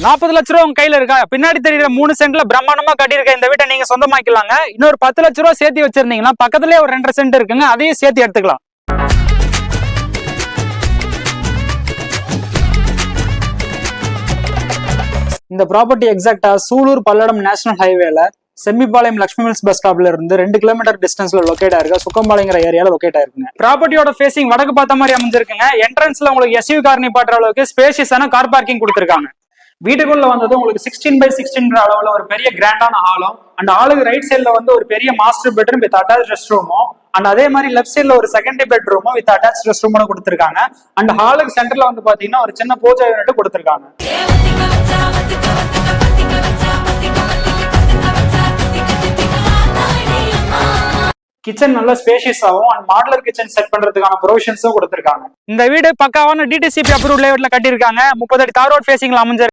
40 லட்ச ரூபா உங்க கையில இருக்கா? பின்னாடி தெரியுற 3 சென்ட்ல பிரம்மாண்டமா கட்டியிருக்க இந்த வீட்டை நீங்க சொந்தமாக்கலாங்க. இன்னொரு 10 லட்ச ரூபா சேர்த்து வச்சிருந்தீங்கன்னா பக்கத்துலயே ஒரு 2.5 சென்ட் இருக்குங்க, அதையும் சேர்த்து எடுத்துக்கலாம். இந்த ப்ராப்பர்ட்டி எக்ஸாக்டா சூலூர் பல்லடம் நேஷனல் ஹைவேல செம்மிபாளையம் லட்சுமி மில்ஸ் பஸ் ஸ்டாப்ல இருந்து 2 கிலோமீட்டர் டிஸ்டன்ஸ்ல லொகேட் ஆயிருக்க சுக்கம்பாளையங்கிற ஏரியால லொகேட் ஆயிருக்குங்க. ப்ராப்பர்ட்டியோட ஃபேசிங் வடக்கு பார்த்த மாதிரி அமைஞ்சிருக்குங்க. என்ட்ரன்ஸ்ல உங்களுக்கு எஸ்யூவி கார் நிப்பாட்டுற அளவுக்கு ஸ்பேஷியஸான கார் பார்க்கிங் கொடுத்திருக்காங்க. வீட்டுக்குள்ள வந்தது உங்களுக்கு 16x16 அளவுல ஒரு பெரிய கிராண்டான ஹாலும் அண்ட் ஹாலுக்கு ரைட் சைட்ல வந்து ஒரு பெரிய master bedroom with attach rest ரூமும் அண்ட் அதே மாதிரி லெஃப்ட் சைட்ல ஒரு செகண்டரி பெட்ரூமும் வித் அட்டாச் ரெஸ்ட் ரூமோட கொடுத்திருக்காங்க. அண்ட் ஹாலுக்கு சென்டர்ல வந்து பாத்தீங்கன்னா ஒரு சின்ன பூஜை யூனிட் கொடுத்திருக்காங்க. கிச்சன் நல்ல ஸ்பேஷியஸாவும் அண்ட் மாடுலர் கிச்சன் செட் பண்றதுக்கான ப்ரொவிஷன்ஸும் கொடுத்திருக்காங்க. இந்த வீடு பக்காவான டிடிசிபி அப்ரூவ்ட் லேஅவுட்ல கட்டியிருக்காங்க. 30 அடி தார் ரோட் ஃபேசிங்ல அமைஞ்சிருக்கு.